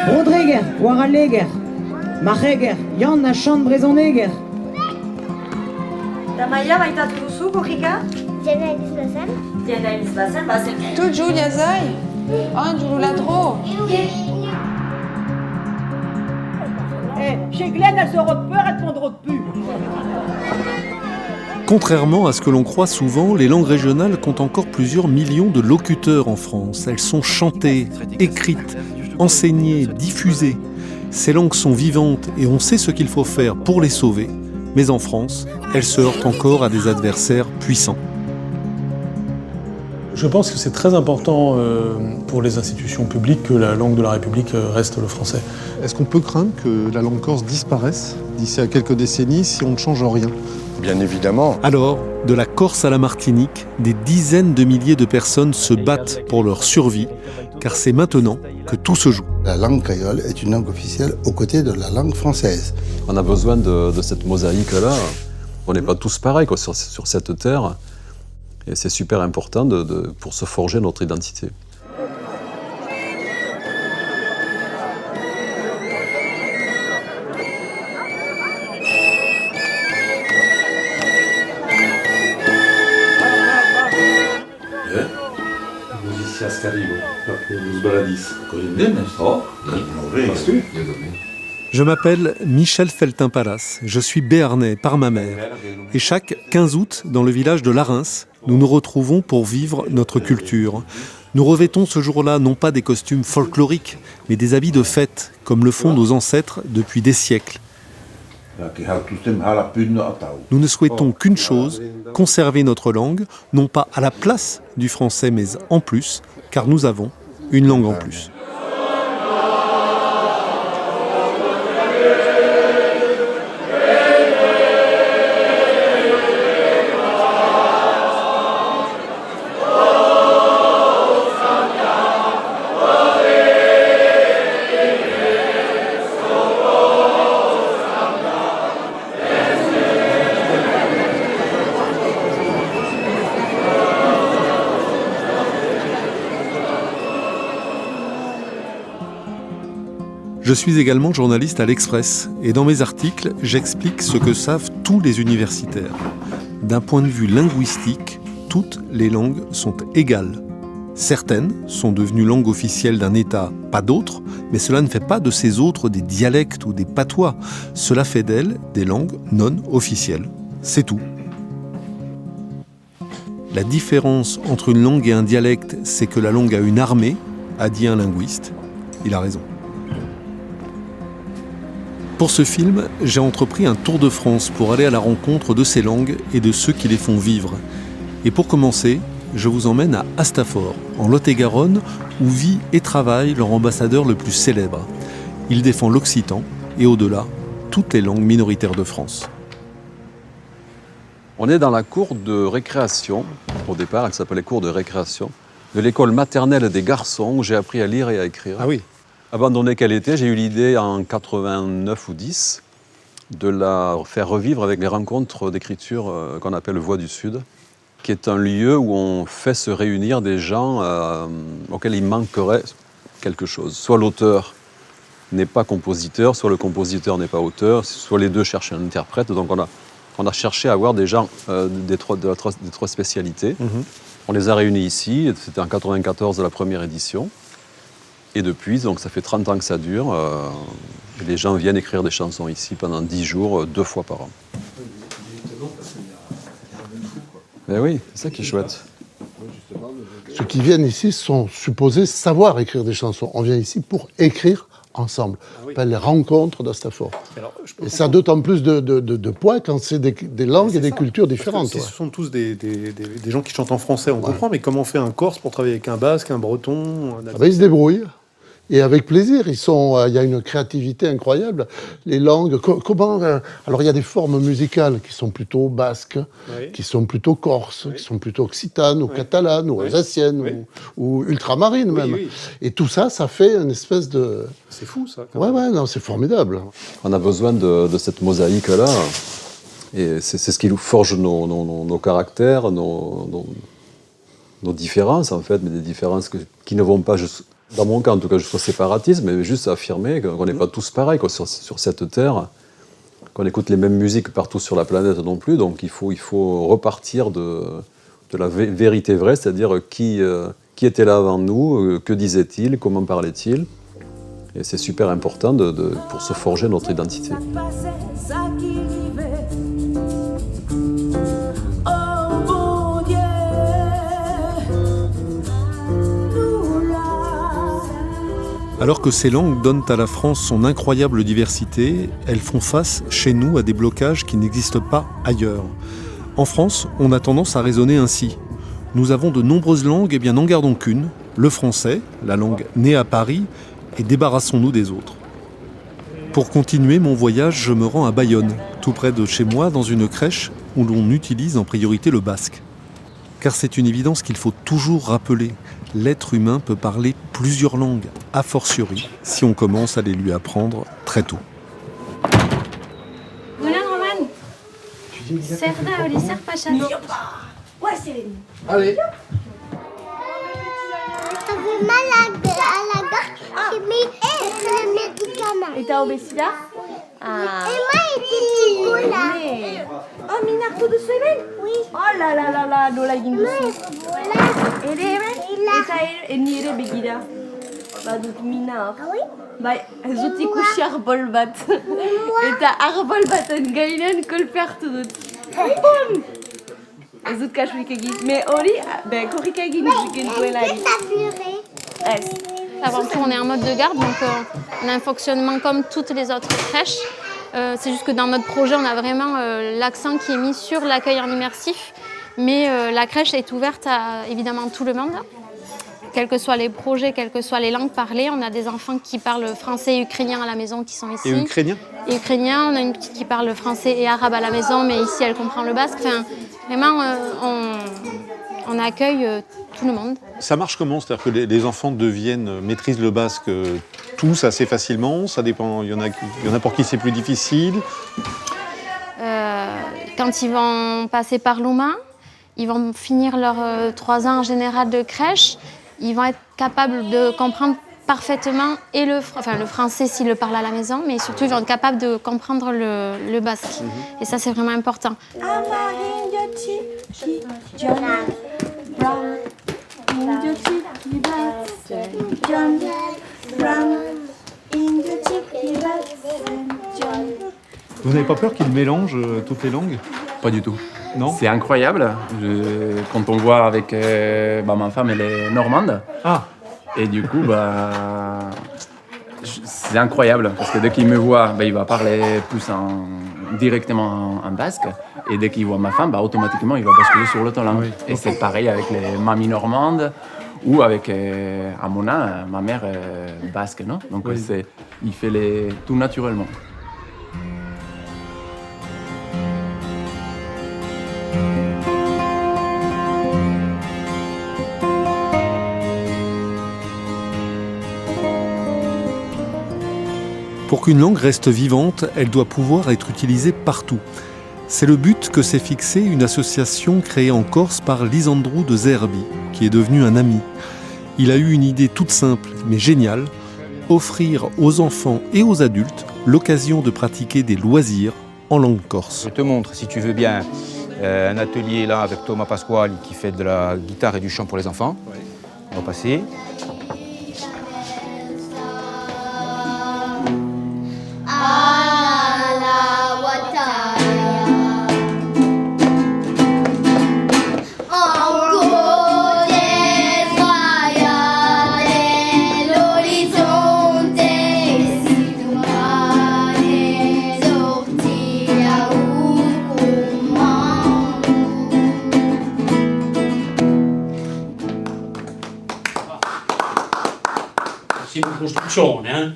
Brodreger, Waraleger, Macheger, Jan Chant Brezoneger. Tamaia maitatu duzu, korrika? Jena izbazen? Jena izbazen, bazen. Tu Julia Zai? Angelo Ladro? Chez Glenn, elle se repère, elle prendra de pub. Contrairement à ce que l'on croit souvent, les langues régionales comptent encore plusieurs millions de locuteurs en France. Elles sont chantées, écrites, enseignées, diffusées. Ces langues sont vivantes et on sait ce qu'il faut faire pour les sauver. Mais en France, elles se heurtent encore à des adversaires puissants. Je pense que c'est très important pour les institutions publiques que la langue de la République reste le français. Est-ce qu'on peut craindre que la langue corse disparaisse d'ici à quelques décennies si on ne change rien ? Bien évidemment. Alors, de la Corse à la Martinique, des dizaines de milliers de personnes se battent pour leur survie, car c'est maintenant que tout se joue. La langue créole est une langue officielle aux côtés de la langue française. On a besoin de cette mosaïque-là. On n'est pas tous pareils sur cette terre. Et c'est super important pour se forger notre identité. Je m'appelle Michel Feltin-Palas, je suis béarnais par ma mère. Et chaque 15 août, dans le village de Larins, nous nous retrouvons pour vivre notre culture. Nous revêtons ce jour-là non pas des costumes folkloriques, mais des habits de fête, comme le font nos ancêtres depuis des siècles. Nous ne souhaitons qu'une chose, conserver notre langue, non pas à la place du français, mais en plus, car nous avons une langue en plus. Je suis également journaliste à l'Express et dans mes articles, j'explique ce que savent tous les universitaires. D'un point de vue linguistique, toutes les langues sont égales. Certaines sont devenues langues officielles d'un État, pas d'autres, mais cela ne fait pas de ces autres des dialectes ou des patois. Cela fait d'elles des langues non officielles. C'est tout. La différence entre une langue et un dialecte, c'est que la langue a une armée, a dit un linguiste. Il a raison. Pour ce film, j'ai entrepris un tour de France pour aller à la rencontre de ces langues et de ceux qui les font vivre. Et pour commencer, je vous emmène à Astafort, en Lot-et-Garonne, où vit et travaille leur ambassadeur le plus célèbre. Il défend l'occitan et au-delà, toutes les langues minoritaires de France. On est dans la cour de récréation. Au départ, elle s'appelait cour de récréation, de l'école maternelle des garçons, où j'ai appris à lire et à écrire. Ah oui. Abandonnée qu'elle était, j'ai eu l'idée en 89 ou 10 de la faire revivre avec les rencontres d'écriture qu'on appelle Voix du Sud, qui est un lieu où on fait se réunir des gens auxquels il manquerait quelque chose. Soit l'auteur n'est pas compositeur, soit le compositeur n'est pas auteur, soit les deux cherchent un interprète. Donc on a cherché à avoir des gens des trois spécialités. On les a réunis ici, c'était en 94 la première édition. Et depuis, donc ça fait 30 ans que ça dure, et les gens viennent écrire des chansons ici pendant 10 jours, 2 fois par an. Mais oui, c'est ça qui est chouette. Ceux qui viennent ici sont supposés savoir écrire des chansons. On vient ici pour écrire ensemble. On appelle les rencontres d'Astafort. Et ça a d'autant plus de poids quand c'est des langues et des cultures différentes. Ce sont tous des gens qui chantent en français, on comprend, mais comment fait un Corse pour travailler avec un Basque, un Breton, un Ils se débrouillent. Et avec plaisir, il y a une créativité incroyable. Les langues, alors il y a des formes musicales qui sont plutôt basques, qui sont plutôt corses, qui sont plutôt occitanes, ou catalanes, ou alsaciennes, ou ultramarines même. Et tout ça, ça fait une espèce de... C'est fou ça. Non, c'est formidable. On a besoin de cette mosaïque-là, et c'est ce qui nous forge nos caractères, nos différences, en fait, mais des différences qui ne vont pas, dans mon cas en tout cas, jusqu'au séparatisme, mais juste affirmer qu'on n'est pas tous pareils quoi, sur cette terre, qu'on écoute les mêmes musiques partout sur la planète non plus, donc il faut repartir de la vérité vraie, c'est-à-dire qui était là avant nous, que disait-il, comment parlait-il. Et c'est super important pour se forger notre identité. Alors que ces langues donnent à la France son incroyable diversité, elles font face chez nous à des blocages qui n'existent pas ailleurs. En France, on a tendance à raisonner ainsi. Nous avons de nombreuses langues, et bien n'en gardons qu'une, le français, la langue née à Paris, et débarrassons-nous des autres. Pour continuer mon voyage, je me rends à Bayonne, tout près de chez moi, dans une crèche où l'on utilise en priorité le basque. Car c'est une évidence qu'il faut toujours rappeler. L'être humain peut parler plusieurs langues, a fortiori, si on commence à les lui apprendre très tôt. Bulan Roman. Serda oli ser pachan. Allez. J'avais mal à la gorge, j'ai mis le médicament. Et t'as obésida? Ah. Et moi, il était Nicolas. Oh, minar tudo semen? Oui. Oh là là là là, nola egin duzu. Voilà. Ere hemen? Eta nire begida. Badut minar. Ah oui? Bai, ez dut ikusi arbol bat. Eta arbol baten gainean kolpeartu dut. Bum! Ez dut kasuik egin. Me hori, korrika egin dut duelari. T'as pleuré. Ez. Avant tout, on est en mode de garde, donc on a un fonctionnement comme toutes les autres crèches. C'est juste que dans notre projet, on a vraiment l'accent qui est mis sur l'accueil en immersif. Mais la crèche est ouverte à évidemment tout le monde. Quels que soient les projets, quelles que soient les langues parlées, on a des enfants qui parlent français et ukrainien à la maison qui sont ici. Et ukrainien? Et ukrainien, on a une petite qui parle français et arabe à la maison, mais ici elle comprend le basque. Enfin, vraiment, on accueille tout le monde. Ça marche comment? C'est-à-dire que les enfants maîtrisent le basque tous assez facilement? Ça dépend, il y en a pour qui c'est plus difficile? Quand ils vont passer par l'OMA, ils vont finir leurs 3 ans en général de crèche, ils vont être capables de comprendre parfaitement et le français s'ils le parlent à la maison, mais surtout ils vont être capables de comprendre le basque. Et ça, c'est vraiment important. Vous n'avez pas peur qu'ils mélangent toutes les langues? Pas du tout. Non? C'est incroyable. Quand on voit avec ma femme, elle est normande. Ah. Et du coup, c'est incroyable. Parce que dès qu'il me voit, il va parler plus directement en basque. Et dès qu'il voit ma femme, automatiquement, il va basculer sur l'autre langue. Oui. Et c'est pareil avec les mamies normandes ou avec Amona, ma mère basque. Non? Donc oui. Il fait tout naturellement. Pour qu'une langue reste vivante, elle doit pouvoir être utilisée partout. C'est le but que s'est fixé une association créée en Corse par Lisandro de Zerbi, qui est devenu un ami. Il a eu une idée toute simple, mais géniale, offrir aux enfants et aux adultes l'occasion de pratiquer des loisirs en langue corse. Je te montre, si tu veux bien, un atelier là avec Thomas Pasquale qui fait de la guitare et du chant pour les enfants. Oui. On va passer. C'est une construction, hein.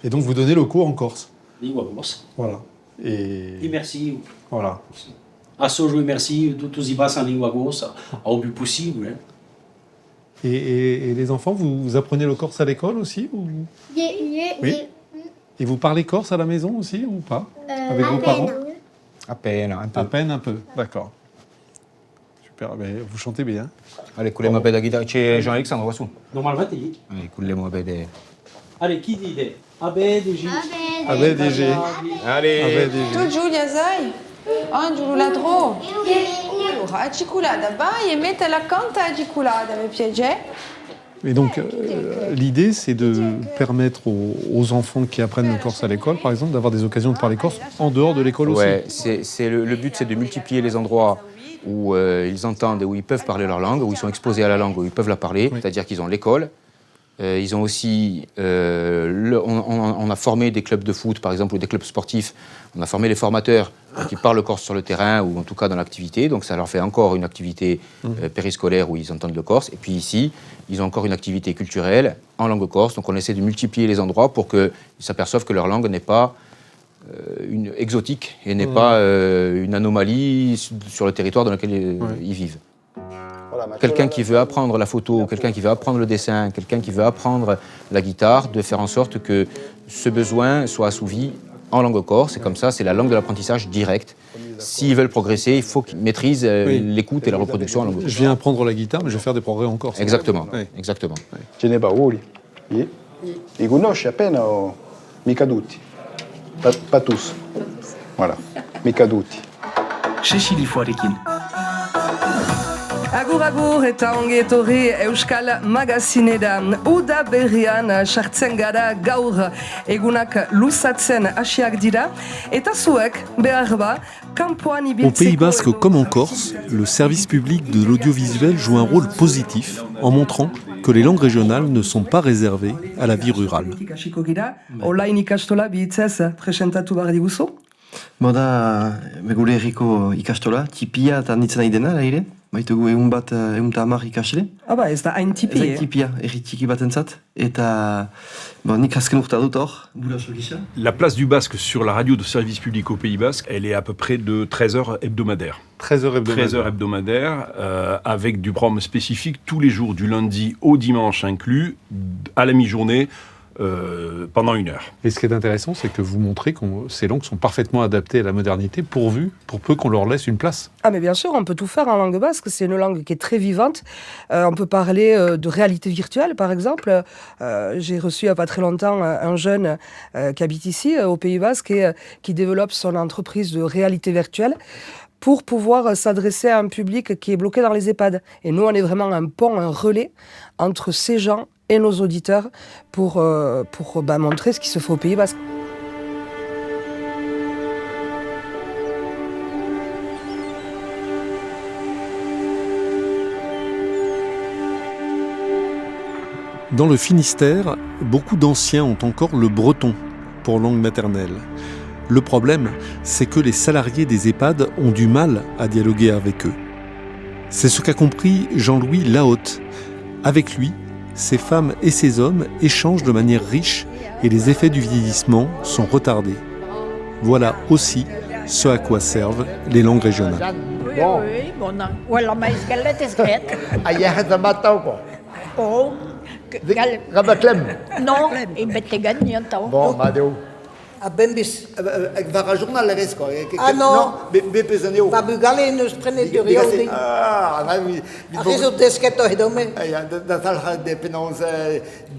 Et donc vous donnez le cours en Corse? Lingua corsa. Voilà. Et merci. Voilà. A sojo merci, tous y passent en lingua corsa, au plus possible. Hein. Et les enfants, vous apprenez le corse à l'école aussi ou... Oui. Et vous parlez corse à la maison aussi ou pas? Avec vos parents? À peine, un peu. À peine, un peu. D'accord. Super, mais vous chantez bien. Allez, coulez-moi la guitare. Chez Jean-Alexandre, voici. Normalement, t'es dit. Allez, coulez-moi des... Allez, qui dit des ABDG. ABDG. Allez. Tu Giulia sai? Giulio ladro. A ciculada, vai e mette la canta a ciculada, mi piace. Et donc, l'idée, c'est de permettre aux enfants qui apprennent le corse à l'école, par exemple, d'avoir des occasions de parler corse en dehors de l'école aussi. Ouais, le but, c'est de multiplier les endroits où ils entendent et où ils peuvent parler leur langue, où ils sont exposés à la langue, où ils peuvent la parler. Oui. C'est-à-dire qu'ils ont l'école. Ils ont aussi... on a formé des clubs de foot, par exemple, ou des clubs sportifs. On a formé les formateurs qui parlent le corse sur le terrain, ou en tout cas dans l'activité. Donc ça leur fait encore une activité périscolaire où ils entendent le corse. Et puis ici, ils ont encore une activité culturelle en langue corse. Donc on essaie de multiplier les endroits pour qu'ils s'aperçoivent que leur langue n'est pas exotique et n'est pas une anomalie sur le territoire dans lequel ils vivent. Quelqu'un qui veut apprendre la photo, quelqu'un qui veut apprendre le dessin, quelqu'un qui veut apprendre la guitare, de faire en sorte que ce besoin soit assouvi en langue corse. Et comme ça, c'est la langue de l'apprentissage direct. S'ils veulent progresser, il faut qu'ils maîtrisent l'écoute et la reproduction en langue corse. Je viens apprendre la guitare, mais je vais faire des progrès en corse. Exactement, exactement. Ce ne bauli. Li conosci appena o mica tutti? Pas tous. Voilà, mica tutti. Cecilie Foarekin. Agur agur eta ongi etorri Euskal Magazinera. Uda berrian sartzen gara gaur egunak luzatzen hasiak dira eta zuek behar ba kanpoan ibiltzeko. Au Pays Basque comme en Corse, le service public de l'audiovisuel joue un rôle positif en montrant que les langues régionales ne sont pas réservées à la vie rurale. Online ikastola bihitzez presentatu behar diguzu. Da, gure herriko ikastola, tipia eta nitzen nahi dena, ere? Baitugu egun eta hamar ikasle. Ez da hain tipi, Ez da tipia, herri txiki batentzat. Eta nik azken urta dut hor, guraso gisa. La place du basque sur la radio de service public au Pays Basque, elle est à peu près de 13 heures hebdomadaires. 13 heures hebdomadaires. 13 heures hebdomadaires, avec du programme spécifique tous les jours, du lundi au dimanche inclus, à la mi-journée, pendant 1 heure. Et ce qui est intéressant, c'est que vous montrez que ces langues sont parfaitement adaptées à la modernité, pour peu qu'on leur laisse une place. Mais bien sûr, on peut tout faire en langue basque. C'est une langue qui est très vivante. On peut parler de réalité virtuelle, par exemple. J'ai reçu il n'y a pas très longtemps un jeune qui habite ici, au Pays Basque, et qui développe son entreprise de réalité virtuelle pour pouvoir s'adresser à un public qui est bloqué dans les EHPAD. Et nous, on est vraiment un pont, un relais entre ces gens et nos auditeurs pour montrer ce qui se fait au Pays Basque. Dans le Finistère, beaucoup d'anciens ont encore le breton pour langue maternelle. Le problème, c'est que les salariés des EHPAD ont du mal à dialoguer avec eux. C'est ce qu'a compris Jean-Louis Lahaute. Avec lui, ces femmes et ces hommes échangent de manière riche et les effets du vieillissement sont retardés. Voilà aussi ce à quoi servent les langues régionales. Bembis, va jornaleresco. No, bepesaneu. Va bugale nos prene de rio. Adesso desketo hedome. Da tal de penons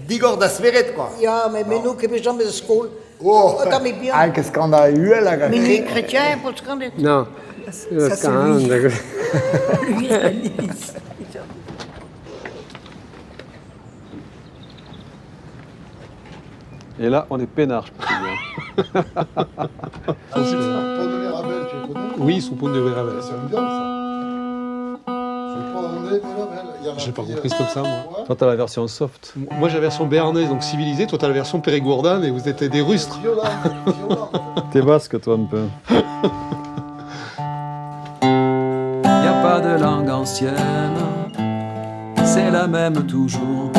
digor da sveret quoi. Ja, mais nous que jamais de school. Oh, anche scanda la mini chrétien pour scanda. Non. Ça c'est lui. Et là, on est peinard, je peux te dire. Pont de Mirabel, tu les connais? Oui, sous Pont de Mirabel. C'est un bien, ça. Pont de Mirabel. J'ai pas compris comme ça, moi. Toi, t'as la version soft. Moi, j'ai la version béarnaise, donc civilisée. Toi, t'as la version périgourdane et vous êtes des rustres. T'es basque, toi, un peu. Y a pas de langue ancienne, c'est la même toujours.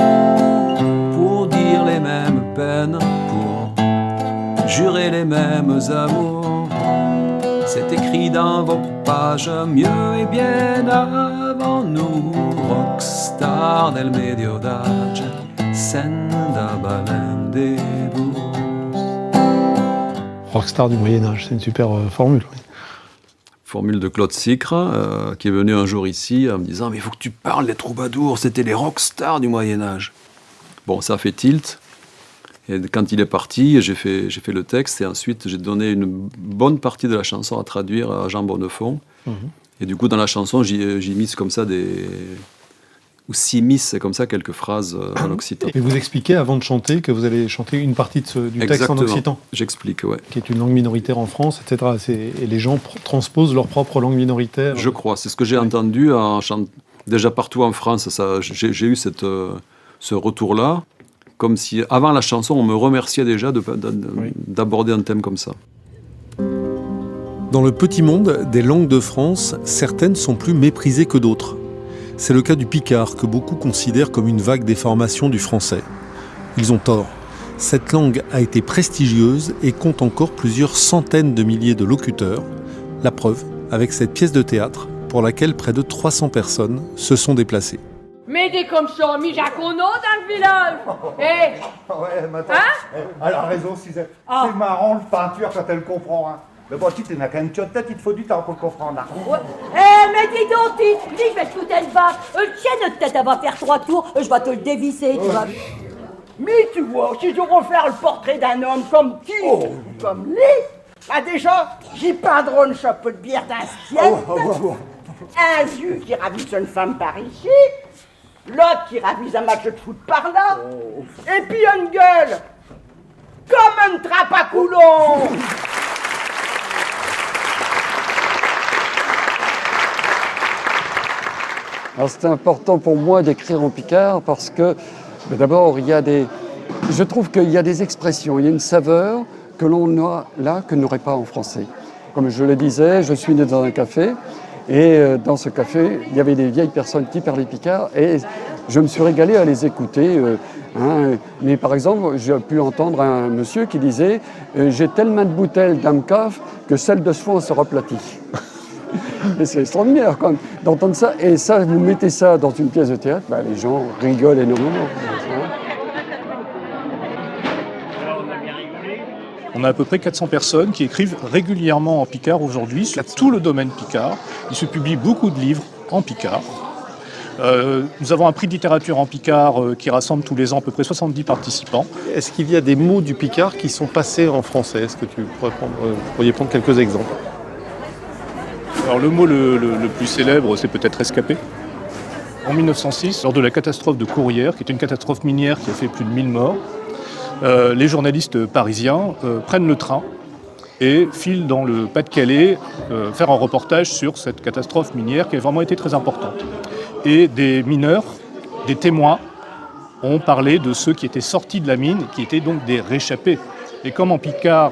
Pour dire les mêmes peines, pour jurer les mêmes amours. C'est écrit dans vos pages, mieux et bien avant nous. Rockstar del medio d'âge, senda balem des bourses. Rockstar du Moyen-Âge, c'est une super formule. Oui. formule de Claude Sicre, qui est venu un jour ici en me disant « Mais il faut que tu parles des troubadours, c'était les rockstars du Moyen-Âge ». Bon, ça a fait tilt. Et quand il est parti, j'ai fait le texte et ensuite j'ai donné une bonne partie de la chanson à traduire à Jean Bonnefond. Et du coup, dans la chanson, j'ai mis comme ça ou s'immisce comme ça quelques phrases en occitan. Et vous expliquez avant de chanter que vous allez chanter une partie du texte en occitan. J'explique, ouais. Qui est une langue minoritaire en France, etc. Et les gens transposent leur propre langue minoritaire. Je crois, c'est ce que j'ai entendu déjà partout en France. J'ai eu ce retour-là, comme si avant la chanson, on me remerciait déjà d'aborder un thème comme ça. Dans le petit monde des langues de France, certaines sont plus méprisées que d'autres. C'est le cas du picard, que beaucoup considèrent comme une vague déformation du français. Ils ont tort. Cette langue a été prestigieuse et compte encore plusieurs centaines de milliers de locuteurs. La preuve, avec cette pièce de théâtre, pour laquelle près de 300 personnes se sont déplacées. Mais t'es comme ça, mis Jacono dans le village. Ouais, mais attends. Elle a raison, Suzette. C'est marrant, le peinture, quand elle comprend. Hein. Mais bon, tu n'as qu'une tête, il te faut du temps pour le comprendre. Hein. Mais dis donc, dis, je vais te foutre une barre. Tiens, notre tête, elle va faire 3 tours, je vais te le dévisser, tu vois. Mais tu vois, si je refaire le portrait d'un homme comme qui, comme lui, déjà, j'y peindrai une chapeau de bière d'un siècle, un yeux qui ravise une femme par ici, l'autre qui ravise un match de foot par là, et puis une gueule, comme une trappe à coulons. Alors c'est important pour moi d'écrire en picard parce que d'abord je trouve qu'il y a des expressions, il y a une saveur que l'on a là que n'aurait pas en français. Comme je le disais, je suis né dans un café et dans ce café il y avait des vieilles personnes qui parlaient picard et je me suis régalé à les écouter. Mais par exemple, j'ai pu entendre un monsieur qui disait j'ai tellement de bouteilles dans le cave que celle de soin sera aplatie. Et c'est extraordinaire quand même d'entendre ça. Et ça, vous mettez ça dans une pièce de théâtre, les gens rigolent énormément. On a à peu près 400 personnes qui écrivent régulièrement en picard aujourd'hui sur tout le domaine picard. Il se publie beaucoup de livres en picard. Nous avons un prix de littérature en picard qui rassemble tous les ans à peu près 70 participants. Est-ce qu'il y a des mots du picard qui sont passés en français? Est-ce que vous pourriez prendre quelques exemples? Alors le mot le plus célèbre, c'est peut-être rescapé. En 1906, lors de la catastrophe de Courrières, qui est une catastrophe minière qui a fait plus de 1000 morts, les journalistes parisiens prennent le train et filent dans le Pas-de-Calais faire un reportage sur cette catastrophe minière qui a vraiment été très importante. Et des mineurs, des témoins, ont parlé de ceux qui étaient sortis de la mine, qui étaient donc des réchappés. Et comme en picard,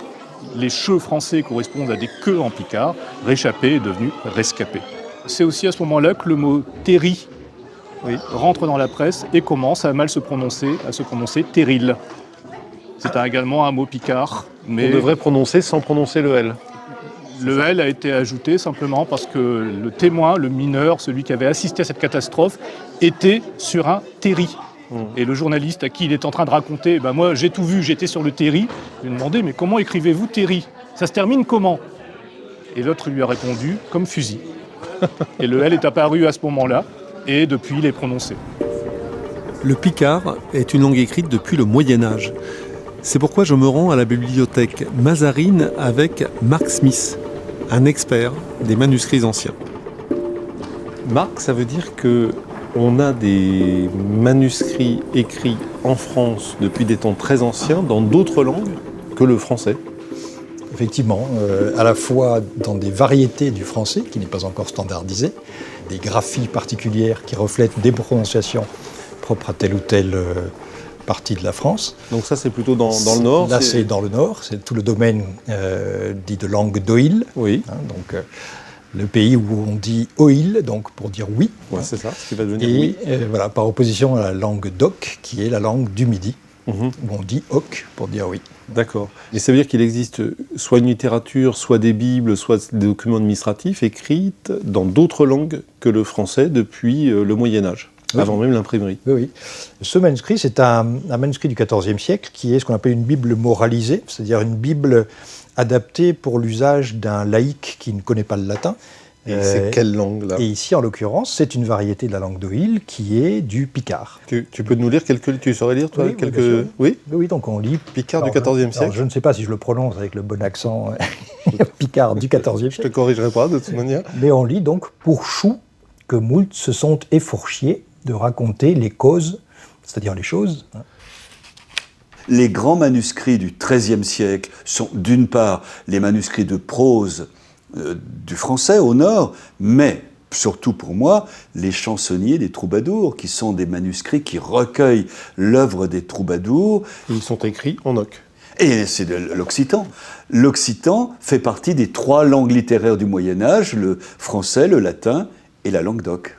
les cheux français correspondent à des queues en picard, réchappé est devenu rescapé. C'est aussi à ce moment-là que le mot terri rentre dans la presse et commence à mal se prononcer, terril. C'est également un mot picard. Mais on devrait prononcer sans prononcer le L. Le L a été ajouté simplement parce que le témoin, le mineur, celui qui avait assisté à cette catastrophe, était sur un terri. Et le journaliste à qui il est en train de raconter, moi j'ai tout vu, j'étais sur le terri, il lui a demandé mais comment écrivez-vous terri? Ça se termine comment? Et l'autre lui a répondu comme fusil. Et le L est apparu à ce moment-là et depuis il est prononcé. Le picard est une langue écrite depuis le Moyen-Âge. C'est pourquoi je me rends à la bibliothèque Mazarine avec Mark Smith, un expert des manuscrits anciens. Marc, ça veut dire qu'on a des manuscrits écrits en France depuis des temps très anciens dans d'autres langues que le français. Effectivement, à la fois dans des variétés du français qui n'est pas encore standardisé, des graphies particulières qui reflètent des prononciations propres à telle ou telle partie de la France. Donc ça c'est plutôt dans le nord? Là c'est dans le nord, c'est tout le domaine dit de langue d'Oïl. Oui. Donc le pays où on dit Oïl, donc pour dire oui. Ouais, c'est ça, ce qui va devenir oui. Et voilà, par opposition à la langue d'Oc, qui est la langue du Midi, où on dit Oc pour dire oui. D'accord. Et ça veut dire qu'il existe soit une littérature, soit des bibles, soit des documents administratifs écrits dans d'autres langues que le français depuis le Moyen-Âge. avant même l'imprimerie. Oui. Ce manuscrit, c'est un manuscrit du XIVe siècle qui est ce qu'on appelle une Bible moralisée, c'est-à-dire une Bible adaptée pour l'usage d'un laïc qui ne connaît pas le latin. Et c'est quelle langue, là? Et ici, en l'occurrence, c'est une variété de la langue d'Oïl qui est du picard. Tu peux nous lire tu saurais lire, toi, oui, quelques... Oui, donc on lit... Picard du XIVe siècle. Je ne sais pas si je le prononce avec le bon accent picard du XIVe siècle. Je te corrigerai pas, de toute manière. Mais on lit donc « Pour chou que moult se sont effourchiés de raconter les causes, c'est-à-dire les choses. » Les grands manuscrits du XIIIe siècle sont d'une part les manuscrits de prose du français au nord, mais surtout pour moi, les chansonniers des troubadours, qui sont des manuscrits qui recueillent l'œuvre des troubadours. Ils sont écrits en oc. Et c'est de l'occitan. L'occitan fait partie des 3 langues littéraires du Moyen-Âge, le français, le latin et la langue d'oc.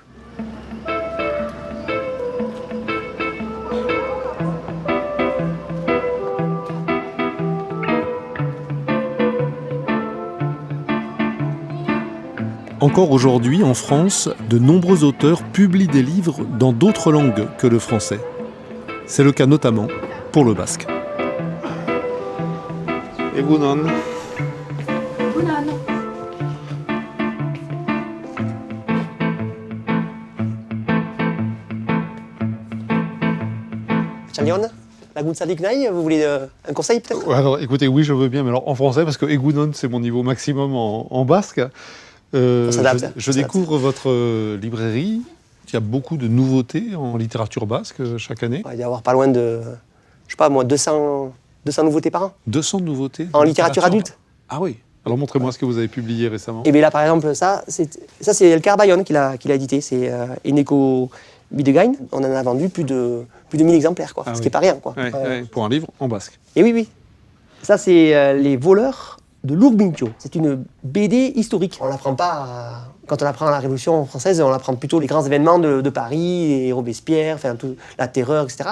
Encore aujourd'hui, en France, de nombreux auteurs publient des livres dans d'autres langues que le français. C'est le cas notamment pour le basque. Egunon. Chalion, la Gunsadik Naï, vous voulez un conseil peut-être? Alors écoutez, oui, je veux bien, mais alors en français, parce que Egunon, c'est mon niveau maximum en basque. Je découvre votre librairie. Il y a beaucoup de nouveautés en littérature basque chaque année. Il va y avoir pas loin de, je sais pas moi, 200 nouveautés par an. 200 nouveautés en littérature adulte. Ah oui. Alors montrez-moi ce que vous avez publié récemment. Et bien là, par exemple, ça c'est Elkar Bayonne qui l'a édité. C'est Eneko Bidegain. On en a vendu plus de 1000 exemplaires, quoi. Ce qui est pas rien, quoi. Pour un livre en basque. Et oui. Ça, c'est Les voleurs de Lourbinkyo. C'est une BD historique. On l'apprend pas quand on apprend la Révolution française, on apprend plutôt les grands événements de Paris, et Robespierre, enfin la Terreur, etc.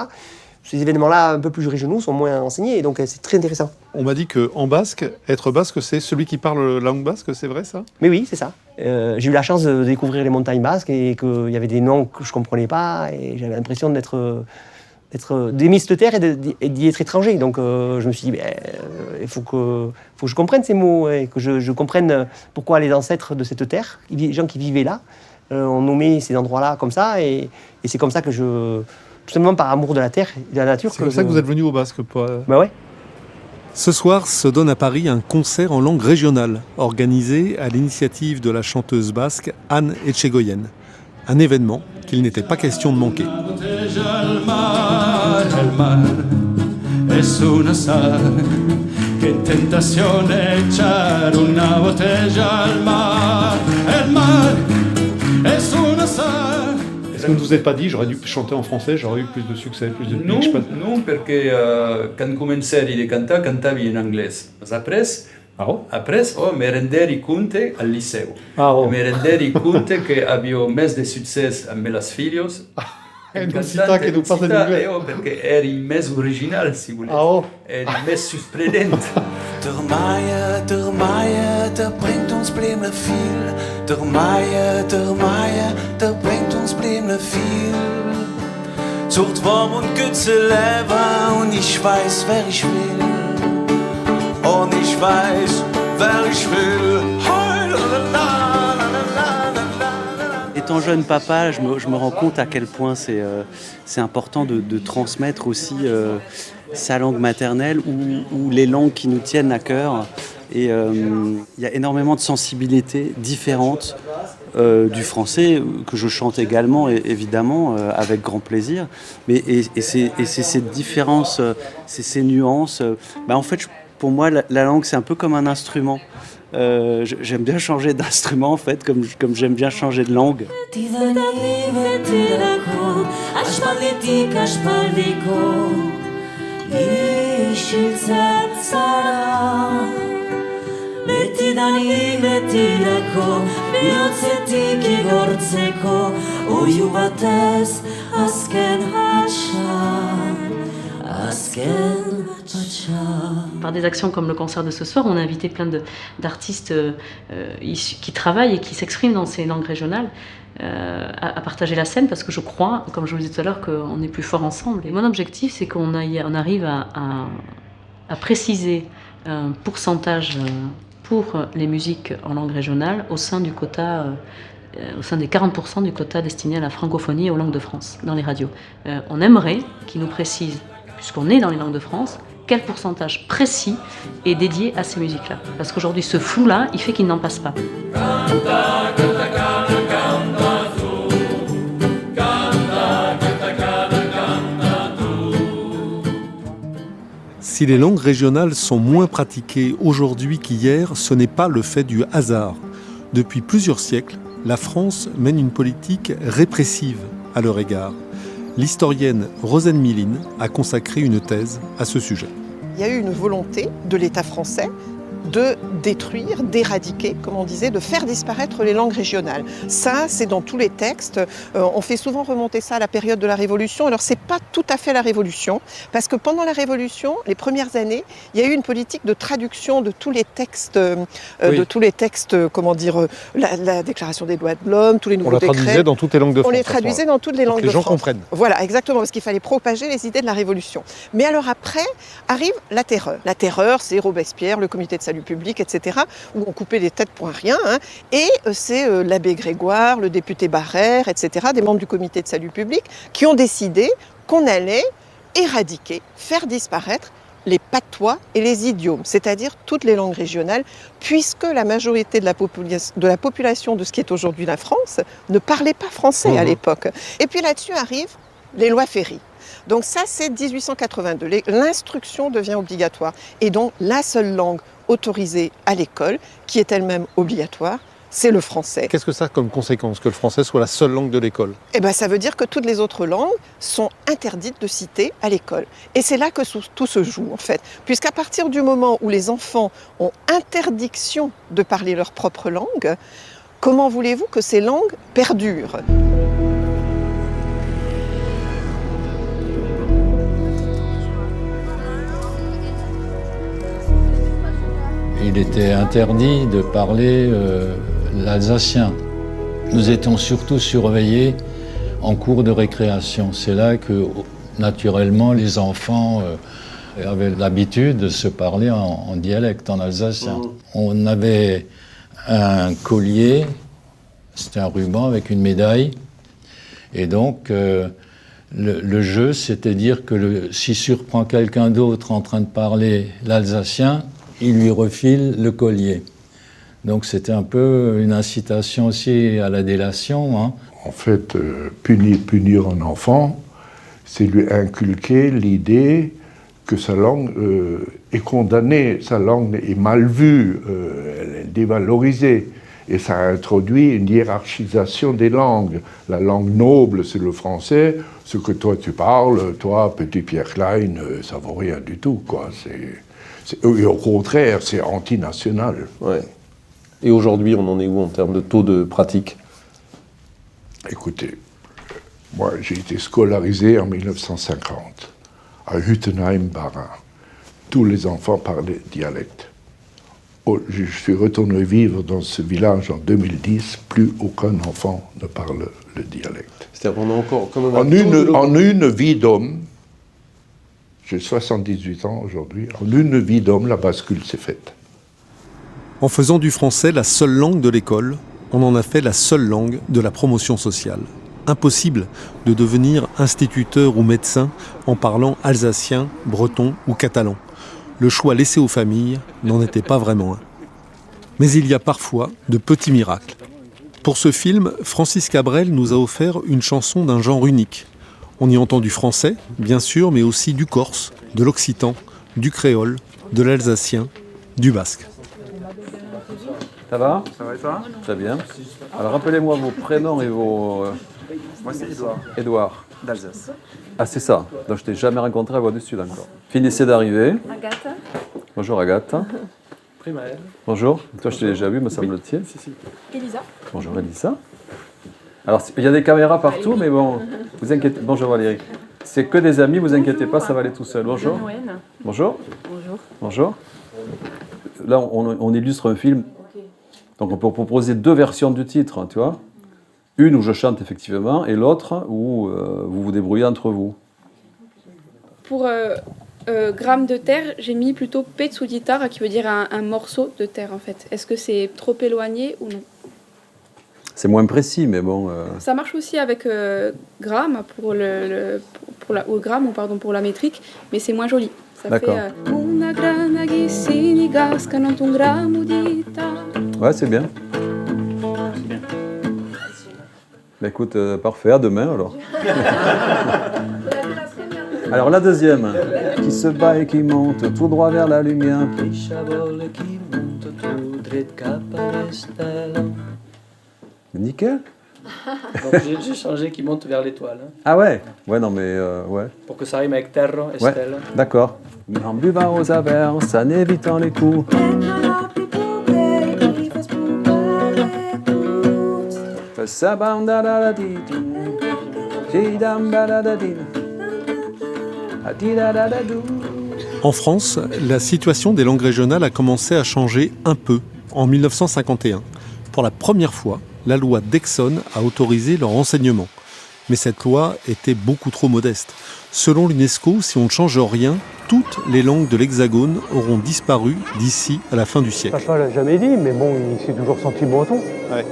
Ces événements-là, un peu plus jurés chez nous, sont moins enseignés, et donc c'est très intéressant. On m'a dit qu'en basque, être basque, c'est celui qui parle la langue basque, c'est vrai ça? Mais oui, c'est ça. J'ai eu la chance de découvrir les montagnes basques et qu'il y avait des noms que je ne comprenais pas, et j'avais l'impression d'aimer cette terre et d'y être étranger. Donc je me suis dit, il faut que je comprenne ces mots, et que je comprenne pourquoi les ancêtres de cette terre, les gens qui vivaient là, ont nommé ces endroits-là comme ça, et c'est comme ça que tout simplement par amour de la terre et de la nature. C'est comme ça que vous êtes venu au basque, Bah ouais. Ce soir se donne à Paris un concert en langue régionale, organisé à l'initiative de la chanteuse basque Anne Etchegoyen. Un événement qu'il n'était pas question de manquer. Est-ce que vous ne vous êtes pas dit, j'aurais dû chanter en français, j'aurais eu plus de succès, plus de pitch? Non, parce que quand commençai a cantar, cantavi en anglais. Après, mi renderi conto al liceo. Mi renderi conto che avevo més de succes a meus filhos. Cita che non parla in inglese. Perché eri més original, si volete. Eri més sorprendente. Der Meier, der bringt uns blemle viel. Der Meier, der bringt uns blemle viel. Zucht warm und Gütze Leber und ich weiß, wer ich will. Und ich weiß, wer ich will. Étant jeune papa, je me rends compte à quel point c'est important de transmettre aussi sa langue maternelle ou les langues qui nous tiennent à cœur. Et il y a énormément de sensibilités différentes du français, que je chante également, évidemment, avec grand plaisir. Mais c'est cette différence, c'est ces nuances. En fait, pour moi, la langue, c'est un peu comme un instrument. J'aime bien changer d'instrument, en fait, comme j'aime bien changer de langue. Par des actions comme le concert de ce soir, on a invité plein d'artistes qui travaillent et qui s'expriment dans ces langues régionales à partager la scène, parce que je crois, comme je vous disais tout à l'heure, qu'on est plus fort ensemble. Et mon objectif, c'est qu'on arrive à préciser un pourcentage pour les musiques en langue régionale au sein du quota, au sein des 40% du quota destiné à la francophonie et aux langues de France dans les radios. On aimerait qu'ils nous précisent, puisqu'on est dans les langues de France, quel pourcentage précis est dédié à ces musiques-là. Parce qu'aujourd'hui, ce flou-là, il fait qu'ils n'en passent pas. Si les langues régionales sont moins pratiquées aujourd'hui qu'hier, ce n'est pas le fait du hasard. Depuis plusieurs siècles, la France mène une politique répressive à leur égard. L'historienne Rosen Miline a consacré une thèse à ce sujet. Il y a eu une volonté de l'État français de détruire, d'éradiquer, comme on disait, de faire disparaître les langues régionales. Ça, c'est dans tous les textes. On fait souvent remonter ça à la période de la Révolution. Alors, c'est pas tout à fait la Révolution, parce que pendant la Révolution, les premières années, il y a eu une politique de traduction de tous les textes, comment dire, la Déclaration des droits de l'homme, tous les nouveaux décrets. On la traduisait dans toutes les langues de France. On les traduisait dans toutes les langues de France. Les gens comprennent. Voilà, exactement, parce qu'il fallait propager les idées de la Révolution. Mais alors après, arrive la terreur. La terreur, c'est Robespierre, le comité de salut public, etc., où on coupait les têtes pour un rien. Et c'est l'abbé Grégoire, le député Barrère, etc., des membres du comité de salut public, qui ont décidé qu'on allait éradiquer, faire disparaître les patois et les idiomes, c'est-à-dire toutes les langues régionales, puisque la majorité de la population de ce qui est aujourd'hui la France ne parlait pas français à l'époque. Et puis là-dessus arrivent les lois Ferry. Donc ça, c'est 1882. L'instruction devient obligatoire. Et donc, la seule langue autorisée à l'école, qui est elle-même obligatoire, c'est le français. Qu'est-ce que ça a comme conséquence, que le français soit la seule langue de l'école? Eh bien, ça veut dire que toutes les autres langues sont interdites de citer à l'école. Et c'est là que tout se joue, en fait. Puisqu'à partir du moment où les enfants ont interdiction de parler leur propre langue, comment voulez-vous que ces langues perdurent ? Il était interdit de parler l'alsacien. Nous étions surtout surveillés en cours de récréation. C'est là que, naturellement, les enfants avaient l'habitude de se parler en dialecte, en alsacien. On avait un collier, c'était un ruban avec une médaille. Et donc, le jeu, c'était dire que s'il surprend quelqu'un d'autre en train de parler l'alsacien, il lui refile le collier. Donc c'était un peu une incitation aussi à la délation. En fait, punir un enfant, c'est lui inculquer l'idée que sa langue est condamnée, sa langue est mal vue, elle est dévalorisée. Et ça introduit une hiérarchisation des langues. La langue noble, c'est le français. Ce que toi tu parles, toi, petit Pierre Klein, ça vaut rien du tout, quoi. Et au contraire, c'est antinational. Ouais. Et aujourd'hui, on en est où en termes de taux de pratique? Écoutez, moi j'ai été scolarisé en 1950 à Huttenheim-Barin. Tous les enfants parlaient dialecte. Je suis retourné vivre dans ce village en 2010, plus aucun enfant ne parle le dialecte. C'est-à-dire qu'on a encore... En une vie d'homme, j'ai 78 ans aujourd'hui, en une vie d'homme, la bascule s'est faite. En faisant du français la seule langue de l'école, on en a fait la seule langue de la promotion sociale. Impossible de devenir instituteur ou médecin en parlant alsacien, breton ou catalan. Le choix laissé aux familles n'en était pas vraiment un. Mais il y a parfois de petits miracles. Pour ce film, Francis Cabrel nous a offert une chanson d'un genre unique. On y entend du français, bien sûr, mais aussi du corse, de l'occitan, du créole, de l'alsacien, du basque. Ça va? Ça va et toi? Très bien. Alors rappelez-moi vos prénoms et vos... Moi c'est Édouard. Édouard. D'Alsace. Ah c'est ça, donc je t'ai jamais rencontré à Voix du Sud encore. Finissez d'arriver. Agathe. Bonjour Agathe. Primaël. Bonjour. Toi je t'ai déjà vu, me semble-t-il. Si. Elisa. Bonjour Elisa. Alors il y a des caméras partout, mais bon, vous inquiétez. Bonjour Valérie. C'est que des amis, vous inquiétez pas, ça va aller tout seul. Bonjour. Bonjour. Bonjour. Bonjour. Là, on illustre un film. Donc on peut proposer 2 versions du titre, tu vois. Une où je chante effectivement, et l'autre où vous vous débrouillez entre vous. Pour gramme de terre, j'ai mis plutôt pezzo di terra, qui veut dire un morceau de terre en fait. Est-ce que c'est trop éloigné ou non? C'est moins précis, mais bon... Ça marche aussi avec gramme pour pour la métrique, mais c'est moins joli. Ça D'accord. fait una grana ghissini gascano un grammo di terra. Ouais, c'est bien. Bah, écoute, parfait, à demain alors. Alors la deuxième, qui se bat et qui monte tout droit vers la lumière. Nickel. Donc j'ai changé qui monte vers l'étoile. Hein. Ah ouais. Ouais, non mais ouais. Pour que ça rime avec terre et Ouais, stelle. d'accord. En buvant aux averses, en évitant les coups. En France, la situation des langues régionales a commencé à changer un peu en 1951. Pour la première fois, la loi d'Exxon a autorisé leur enseignement. Mais cette loi était beaucoup trop modeste. Selon l'UNESCO, si on ne change rien, toutes les langues de l'Hexagone auront disparu d'ici à la fin du siècle. Papa l'a jamais dit, mais bon, il s'est toujours senti breton. Ouais.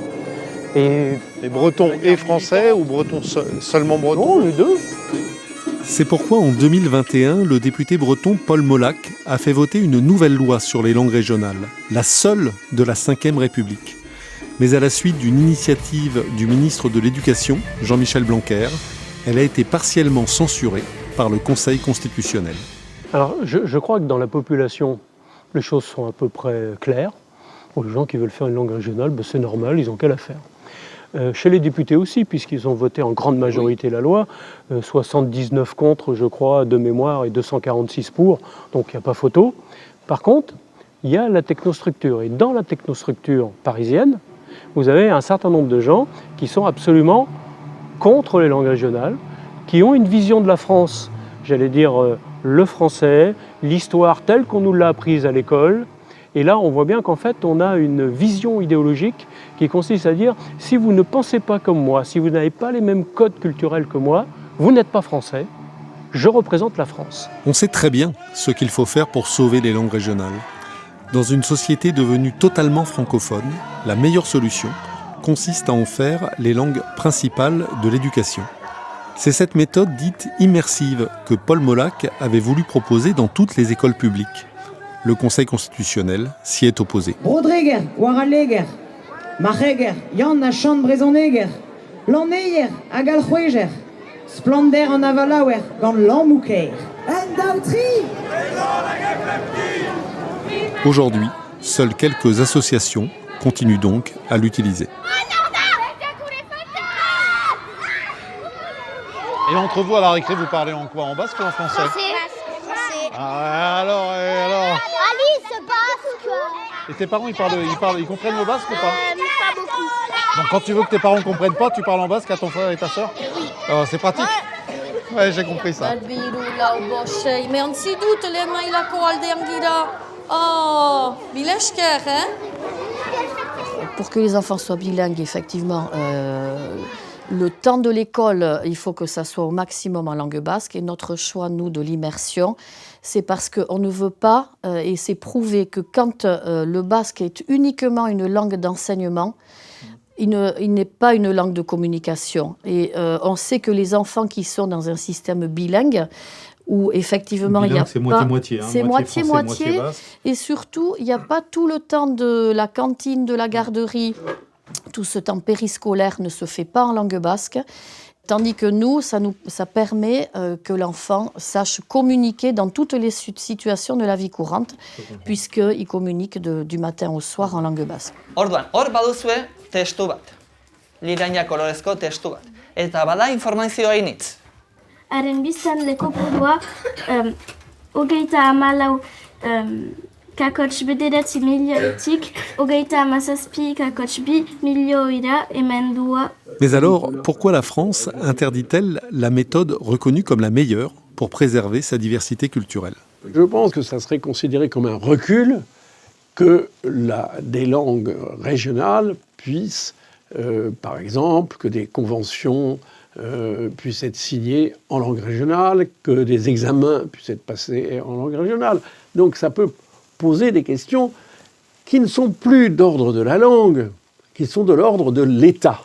Et breton et français ou breton seulement breton? Non, les deux. C'est pourquoi en 2021, le député breton Paul Molac a fait voter une nouvelle loi sur les langues régionales, la seule de la Ve République. Mais à la suite d'une initiative du ministre de l'Éducation, Jean-Michel Blanquer, elle a été partiellement censurée par le Conseil constitutionnel. Alors, je crois que dans la population, les choses sont à peu près claires. Pour les gens qui veulent faire une langue régionale, ben c'est normal, ils n'ont qu'à la faire. Chez les députés aussi, puisqu'ils ont voté en grande majorité la loi, 79 contre, je crois, de mémoire, et 246 pour, donc il n'y a pas photo. Par contre, il y a la technostructure. Et dans la technostructure parisienne, vous avez un certain nombre de gens qui sont absolument contre les langues régionales, qui ont une vision de la France, j'allais dire le français, l'histoire telle qu'on nous l'a apprise à l'école. Et là, on voit bien qu'en fait, on a une vision idéologique qui consiste à dire « si vous ne pensez pas comme moi, si vous n'avez pas les mêmes codes culturels que moi, vous n'êtes pas français, je représente la France ». On sait très bien ce qu'il faut faire pour sauver les langues régionales. Dans une société devenue totalement francophone, la meilleure solution consiste à en faire les langues principales de l'éducation. C'est cette méthode dite immersive que Paul Molac avait voulu proposer dans toutes les écoles publiques. Le Conseil constitutionnel s'y est opposé. Brodreger, Waraleger, Macheger, Yann Chan Brezoneger, Lanneyer, Agalhueger, Splender en Avalauer, Gan Lamouker, Endautri. Aujourd'hui, seules quelques associations continuent donc à l'utiliser. Et entre vous, à la récré, vous parlez en quoi? En basque ou en français? Ah, alors Alice basque. Et tes parents, ils comprennent le basque ou pas? Pas beaucoup. Donc quand tu veux que tes parents ne comprennent pas, tu parles en basque à ton frère et ta sœur? Oui. C'est pratique? Ouais, j'ai compris ça. Mais on s'y doute, les mains, il a quoi, oh, bilesker, hein? Pour que les enfants soient bilingues, effectivement, le temps de l'école, il faut que ça soit au maximum en langue basque. Et notre choix, nous, de l'immersion, c'est parce qu'on ne veut pas, et c'est prouvé que quand le basque est uniquement une langue d'enseignement, il n'est pas une langue de communication. Et on sait que les enfants qui sont dans un système bilingue, où effectivement il y a c'est moitié-moitié. Hein, c'est moitié-moitié. Et surtout, il n'y a pas tout le temps de la cantine, de la garderie. Tout ce temps périscolaire ne se fait pas en langue basque. Tandis que nous, ça permet que l'enfant sache communiquer dans toutes les situations de la vie courante, puisqu'il communique du matin au soir en langue basque. Orduan, hor baduzue testu bat. Liraina kolorezko testu bat. Eta bada informazioa initz. Haren biztan lekopurua, 34 Kakotx bederatzi milioitik, hogeita hamazazpi kakotx bi milioira emendua. Mais alors, pourquoi la France interdit-elle la méthode reconnue comme la meilleure pour préserver sa diversité culturelle ? Je pense que ça serait considéré comme un recul que des langues régionales puissent, par exemple, que des conventions puissent être signées en langue régionale, que des examens puissent être passés en langue régionale. Donc ça peut poser des questions qui ne sont plus d'ordre de la langue, qui sont de l'ordre de l'État.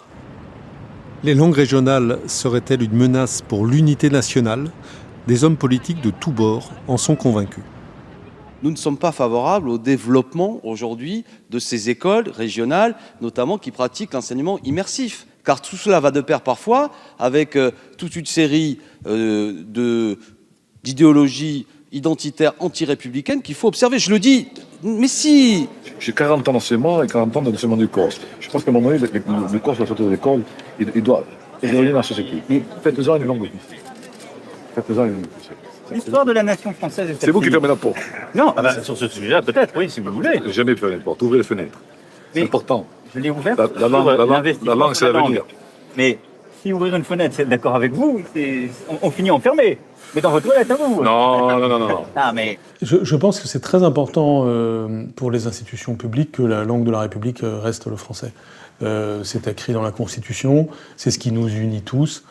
Les langues régionales seraient-elles une menace pour l'unité nationale ? Des hommes politiques de tous bords en sont convaincus. Nous ne sommes pas favorables au développement aujourd'hui de ces écoles régionales, notamment qui pratiquent l'enseignement immersif. Car tout cela va de pair parfois avec toute une série d'idéologies identitaires anti-républicaines qu'il faut observer. Je le dis, mais si. J'ai 40 ans d'enseignement et 40 ans d'enseignement du Corse. Je pense qu'à un moment donné, le Corse doit sortir de l'école, il doit revenir dans la société. Faites-en une langue. Faites-en une langue. L'histoire de la nation française est... C'est vous qui fermez la porte. Non, sur ce sujet-là, peut-être, oui, si vous voulez. Jamais fermé la porte, ouvrez les fenêtres. C'est important. Je l'ai ouvert la langue, c'est l'avenir. Mais si ouvrir une fenêtre, c'est d'accord avec vous, on finit enfermé. Mais dans votre toilette, à vous. Non. Ah, mais... Je pense que c'est très important pour les institutions publiques que la langue de la République reste le français. C'est écrit dans la Constitution, c'est ce qui nous unit tous.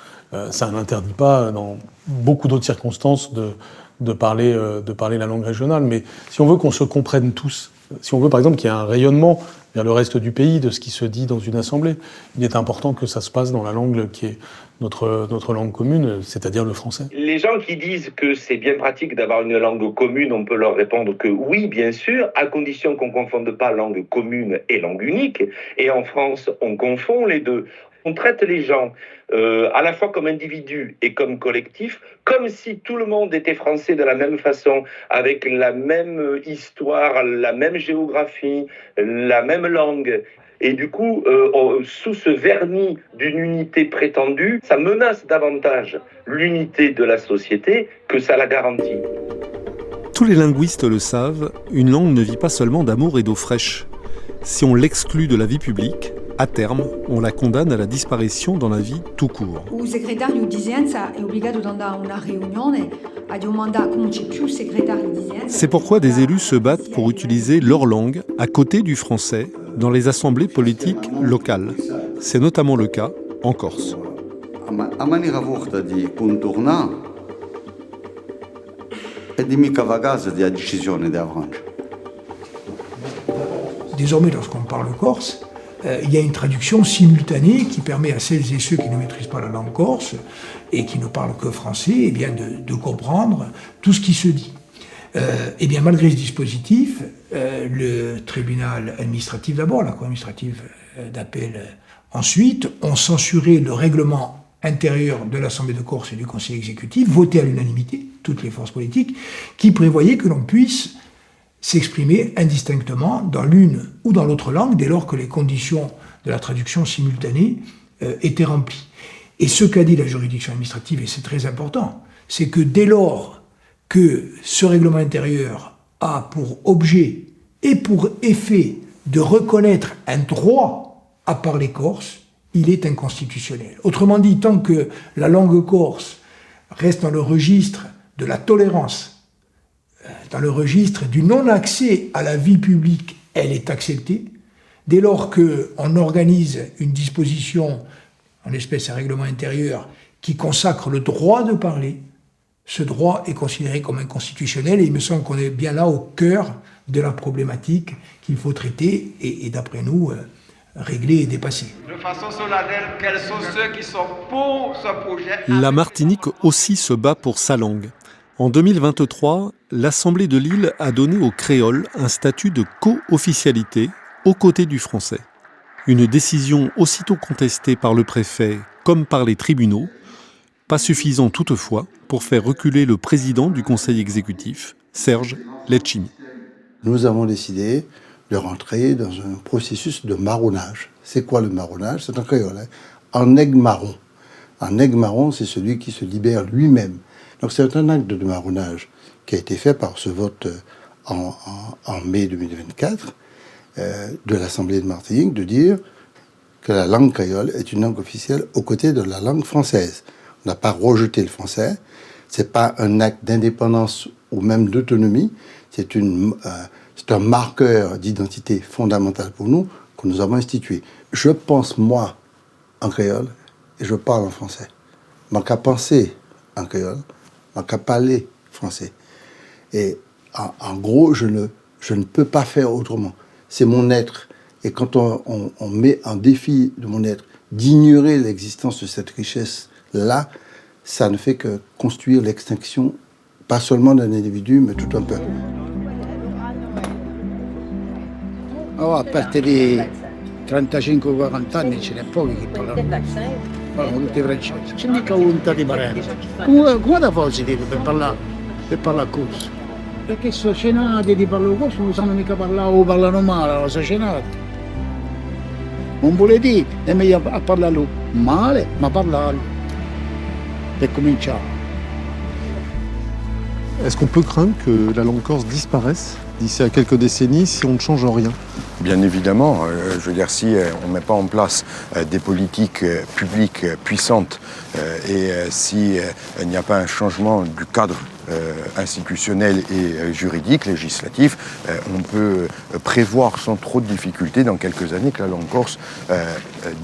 Ça n'interdit pas, dans beaucoup d'autres circonstances, de parler la langue régionale. Mais si on veut qu'on se comprenne tous, si on veut par exemple qu'il y ait un rayonnement vers le reste du pays de ce qui se dit dans une assemblée, il est important que ça se passe dans la langue qui est notre langue commune, c'est-à-dire le français. Les gens qui disent que c'est bien pratique d'avoir une langue commune, on peut leur répondre que oui, bien sûr, à condition qu'on ne confonde pas langue commune et langue unique. Et en France, on confond les deux. On traite les gens à la fois comme individus et comme collectifs, comme si tout le monde était français de la même façon, avec la même histoire, la même géographie, la même langue. Et du coup, sous ce vernis d'une unité prétendue, ça menace davantage l'unité de la société que ça la garantit. Tous les linguistes le savent, une langue ne vit pas seulement d'amour et d'eau fraîche. Si on l'exclut de la vie publique, à terme, on la condamne à la disparition dans la vie tout court. Il segretario di Sienza è obbligato ad andare a una riunione a domandare come c'è più segretari di Sienza. C'est pourquoi des élus se battent pour utiliser leur langue à côté du français dans les assemblées politiques locales. C'est notamment le cas en Corse. A maniera volta di contornare è di mica vagase della decisione della Francia. Désormais, lorsqu'on parle corse, il y a une traduction simultanée qui permet à celles et ceux qui ne maîtrisent pas la langue corse et qui ne parlent que français, eh bien de comprendre tout ce qui se dit. Eh bien, malgré ce dispositif, le tribunal administratif d'abord, la cour administrative d'appel ensuite, ont censuré le règlement intérieur de l'Assemblée de Corse et du Conseil exécutif, voté à l'unanimité, toutes les forces politiques, qui prévoyait que l'on puisse s'exprimer indistinctement dans l'une ou dans l'autre langue dès lors que les conditions de la traduction simultanée étaient remplies. Et ce qu'a dit la juridiction administrative, et c'est très important, c'est que dès lors que ce règlement intérieur a pour objet et pour effet de reconnaître un droit à parler corse, il est inconstitutionnel. Autrement dit, tant que la langue corse reste dans le registre de la tolérance, dans le registre du non-accès à la vie publique, elle est acceptée. Dès lors qu'on organise une disposition, en espèce un règlement intérieur, qui consacre le droit de parler, ce droit est considéré comme inconstitutionnel et il me semble qu'on est bien là au cœur de la problématique qu'il faut traiter et d'après nous, régler et dépasser. De façon solennelle, quels sont ceux qui sont pour ce projet? La Martinique aussi se bat pour sa langue. En 2023, l'Assemblée de Lille a donné au créole un statut de co-officialité aux côtés du français. Une décision aussitôt contestée par le préfet comme par les tribunaux, pas suffisant toutefois pour faire reculer le président du conseil exécutif, Serge Letchimy. Nous avons décidé de rentrer dans un processus de marronnage. C'est quoi le marronnage? C'est un créole, en aigle marron. Un aigle marron, c'est celui qui se libère lui-même. Donc c'est un acte de marronnage qui a été fait par ce vote en mai 2024 de l'Assemblée de Martinique de dire que la langue créole est une langue officielle aux côtés de la langue française. On n'a pas rejeté le français, c'est pas un acte d'indépendance ou même d'autonomie, c'est un marqueur d'identité fondamentale pour nous que nous avons institué. Je pense, moi, en créole, et je parle en français. Je n'ai qu'à penser en créole, je n'ai qu'à parler français. Et en gros, je ne peux pas faire autrement. C'est mon être. Et quand on met en défi de mon être d'ignorer l'existence de cette richesse-là, ça ne fait que construire l'extinction, pas seulement d'un individu, mais tout un peuple. Oh, a parte di 35-40 anni ce n'è pochi che parlano. Parlano tutti francesi. C'è mica volontà di parenti. Come da forza per parlare corso? Perché sono cenati di parlare corso non sanno mica parlare o parlano male, sono cenati. Non vuole dire, è meglio a parlare male, ma parlare. Per cominciare. Est-ce qu'on peut craindre que la langue corse disparaisse d'ici à quelques décennies si on ne change rien? Bien évidemment, je veux dire, si on ne met pas en place des politiques publiques puissantes et si il n'y a pas un changement du cadre institutionnel et juridique, législatif, on peut prévoir sans trop de difficultés dans quelques années que la langue corse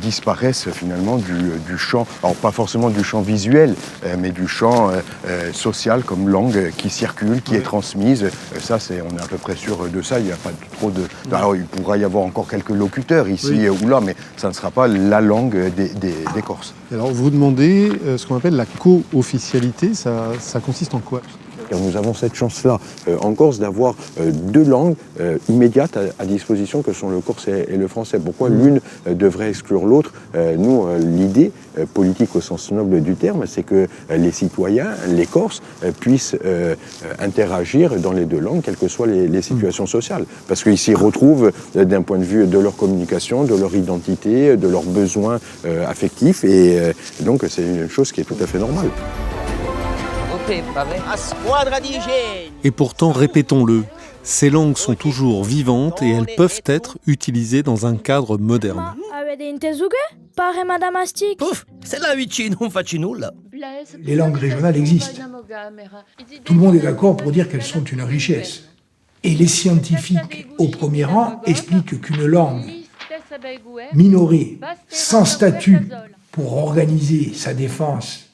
disparaisse finalement du champ, alors pas forcément du champ visuel, mais du champ social comme langue qui circule, qui est transmise. Ça, on est à peu près sûr de ça. Il n'y a pas trop de... Alors, il pourra y avoir encore quelques locuteurs ici ou là, mais ça ne sera pas la langue des Corses. Alors, vous demandez ce qu'on appelle la co-officialité. Ça consiste en quoi? Nous avons cette chance-là en Corse d'avoir deux langues immédiates à disposition que sont le corse et le français. Pourquoi l'une devrait exclure l'autre? Nous, l'idée politique au sens noble du terme, c'est que les citoyens, les Corses, puissent interagir dans les deux langues, quelles que soient les situations sociales. Parce qu'ils s'y retrouvent d'un point de vue de leur communication, de leur identité, de leurs besoins affectifs. Et donc, c'est une chose qui est tout à fait normale. Et pourtant, répétons-le, ces langues sont toujours vivantes et elles peuvent être utilisées dans un cadre moderne. Les langues régionales existent. Tout le monde est d'accord pour dire qu'elles sont une richesse. Et les scientifiques, au premier rang, expliquent qu'une langue minorée, sans statut pour organiser sa défense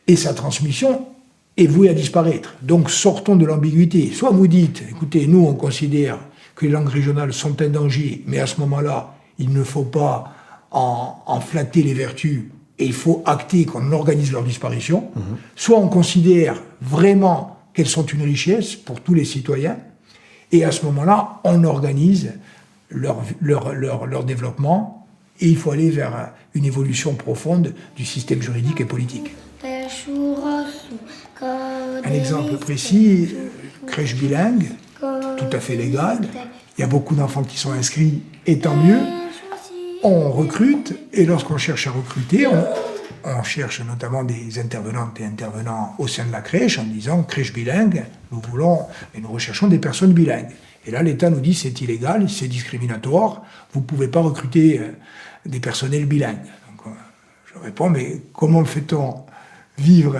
et sa transmission, est voué à disparaître. Donc sortons de l'ambiguïté. Soit vous dites, écoutez, nous on considère que les langues régionales sont un danger, mais à ce moment-là, il ne faut pas en flatter les vertus et il faut acter qu'on organise leur disparition. Soit on considère vraiment qu'elles sont une richesse pour tous les citoyens et à ce moment-là, on organise leur développement et il faut aller vers une évolution profonde du système juridique et politique. Un exemple précis, crèche bilingue, tout à fait légale. Il y a beaucoup d'enfants qui sont inscrits, et tant mieux. On recrute, et lorsqu'on cherche à recruter, on cherche notamment des intervenantes et intervenants au sein de la crèche en disant crèche bilingue, nous voulons et nous recherchons des personnes bilingues. Et là, l'État nous dit c'est illégal, c'est discriminatoire, vous ne pouvez pas recruter des personnels bilingues. Donc, je réponds, mais comment fait-on vivre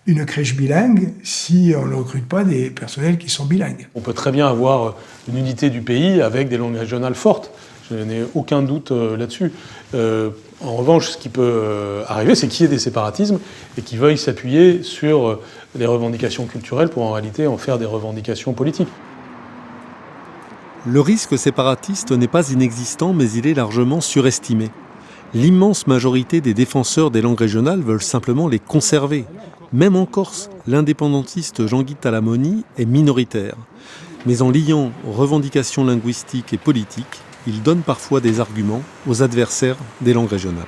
une crèche bilingue si on ne recrute pas des personnels qui sont bilingues? On peut très bien avoir une unité du pays avec des langues régionales fortes. Je n'ai aucun doute là-dessus. En revanche, ce qui peut arriver, c'est qu'il y ait des séparatismes et qu'ils veuillent s'appuyer sur les revendications culturelles pour en réalité en faire des revendications politiques. Le risque séparatiste n'est pas inexistant, mais il est largement surestimé. L'immense majorité des défenseurs des langues régionales veulent simplement les conserver. Même en Corse, l'indépendantiste Jean-Guy Talamoni est minoritaire. Mais en liant revendications linguistiques et politiques, il donne parfois des arguments aux adversaires des langues régionales.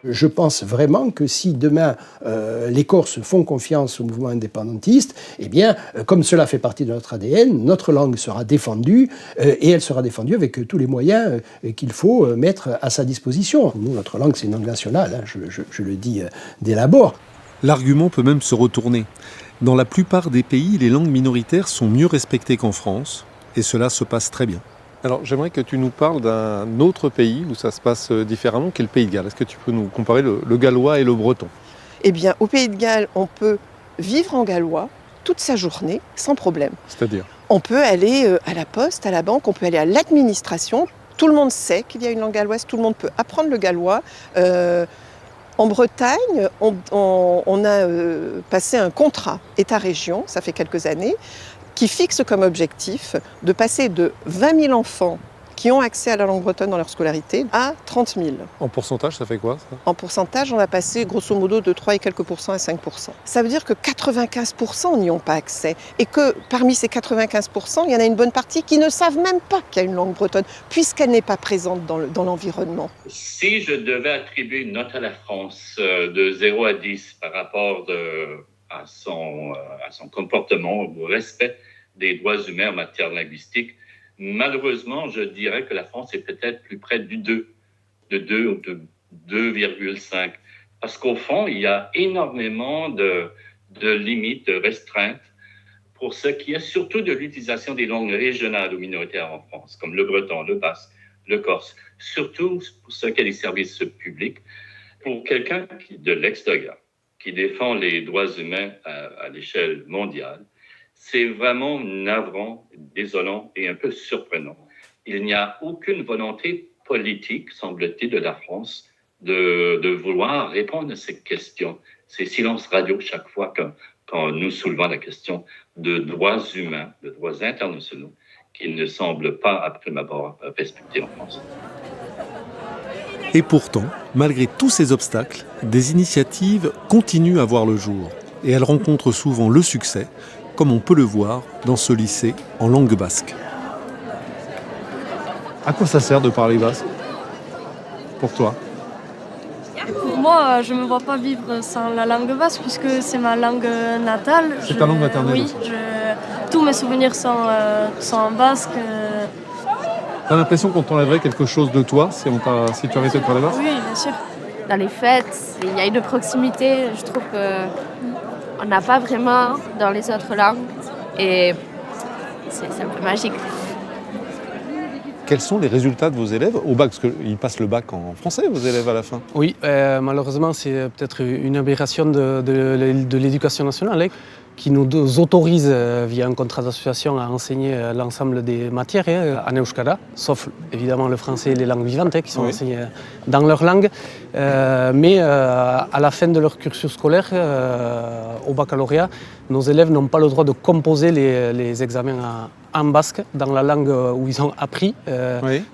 Je pense vraiment que si demain les Corses font confiance au mouvement indépendantiste, eh bien, comme cela fait partie de notre ADN, notre langue sera défendue et elle sera défendue avec tous les moyens qu'il faut mettre à sa disposition. Nous, notre langue, c'est une langue nationale, hein, je le dis dès l'abord. L'argument peut même se retourner. Dans la plupart des pays, les langues minoritaires sont mieux respectées qu'en France, et cela se passe très bien. Alors j'aimerais que tu nous parles d'un autre pays où ça se passe différemment, qui est le Pays de Galles. Est-ce que tu peux nous comparer le gallois et le breton? Eh bien, au Pays de Galles, on peut vivre en gallois toute sa journée sans problème. C'est-à-dire? On peut aller à la poste, à la banque, on peut aller à l'administration. Tout le monde sait qu'il y a une langue galloise, tout le monde peut apprendre le gallois. En Bretagne, on a passé un contrat État-région, ça fait quelques années, qui fixe comme objectif de passer de 20 000 enfants qui ont accès à la langue bretonne dans leur scolarité à 30 000. En pourcentage, ça fait quoi ça? En pourcentage, on a passé grosso modo de 3 et quelques pourcents à 5%. Ça veut dire que 95% n'y ont pas accès et que parmi ces 95%, il y en a une bonne partie qui ne savent même pas qu'il y a une langue bretonne puisqu'elle n'est pas présente dans l'environnement. Si je devais attribuer une note à la France de 0 à 10 par rapport à son comportement, au respect des droits humains en matière linguistique, malheureusement, je dirais que la France est peut-être plus près du 2, de 2 ou de 2,5. Parce qu'au fond, il y a énormément de limites, de restreintes pour ce qui est surtout de l'utilisation des langues régionales ou minoritaires en France, comme le breton, le basque, le corse, surtout pour ce qui est des services publics. Pour quelqu'un de l'extérieur, qui défend les droits humains à l'échelle mondiale, c'est vraiment navrant, désolant et un peu surprenant. Il n'y a aucune volonté politique, semble-t-il, de la France de vouloir répondre à ces questions. C'est silence radio chaque fois quand nous soulevons la question de droits humains, de droits internationaux, qui ne semblent pas, à prime abord, respectés en France. Et pourtant, malgré tous ces obstacles, des initiatives continuent à voir le jour. Et elles rencontrent souvent le succès, comme on peut le voir dans ce lycée en langue basque. À quoi ça sert de parler basque pour toi? Pour moi, je ne me vois pas vivre sans la langue basque puisque c'est ma langue natale. C'est ta langue maternelle? Oui, tous mes souvenirs sont en basque. T'as l'impression qu'on t'enlèverait quelque chose de toi si tu arrêtais de parler basque? Oui, bien sûr. Dans les fêtes, il y a une proximité, je trouve qu'on n'a pas vraiment dans les autres langues et c'est un peu magique. Quels sont les résultats de vos élèves au bac? Parce qu'ils passent le bac en français, vos élèves, à la fin. Oui, malheureusement, c'est peut-être une aberration de l'éducation nationale qui nous autorise, via un contrat d'association, à enseigner l'ensemble des matières en euskara, sauf évidemment le français et les langues vivantes qui sont enseignées dans leur langue. Mais à la fin de leur cursus scolaire, au baccalauréat, nos élèves n'ont pas le droit de composer les examens en basque, dans la langue où ils ont appris.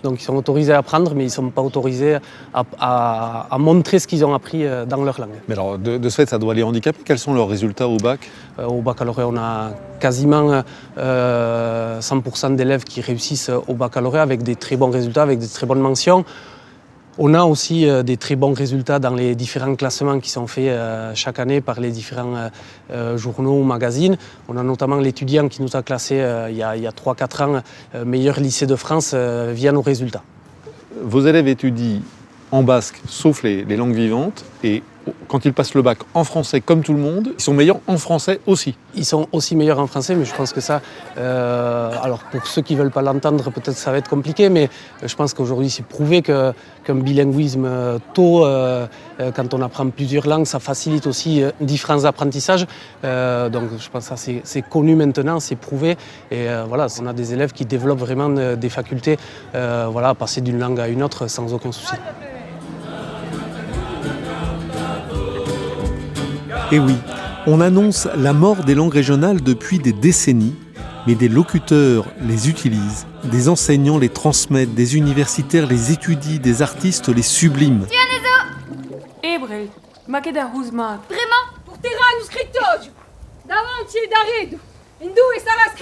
Donc ils sont autorisés à apprendre, mais ils ne sont pas autorisés à montrer ce qu'ils ont appris dans leur langue. Mais alors, de ce fait, ça doit les handicaper. Quels sont leurs résultats au bac? Au baccalauréat, on a quasiment 100% d'élèves qui réussissent au baccalauréat avec des très bons résultats, avec des très bonnes mentions. On a aussi des très bons résultats dans les différents classements qui sont faits chaque année par les différents journaux ou magazines. On a notamment l'étudiant qui nous a classé il y a 3-4 ans meilleur lycée de France via nos résultats. Vos élèves étudient en basque, sauf les langues vivantes, et quand ils passent le bac en français comme tout le monde, ils sont meilleurs en français aussi. Ils sont aussi meilleurs en français, mais je pense que ça, alors pour ceux qui ne veulent pas l'entendre, peut-être ça va être compliqué, mais je pense qu'aujourd'hui c'est prouvé qu'un bilinguisme tôt, quand on apprend plusieurs langues, ça facilite aussi différents apprentissages. Donc je pense que ça c'est connu maintenant, c'est prouvé, et voilà, on a des élèves qui développent vraiment des facultés à passer d'une langue à une autre sans aucun souci. Et oui, on annonce la mort des langues régionales depuis des décennies, mais des locuteurs les utilisent, des enseignants les transmettent, des universitaires les étudient, des artistes les subliment. Ebrel, Makeda Huzma. Vraiment, pour terrain scriptoge, davanti d'aride.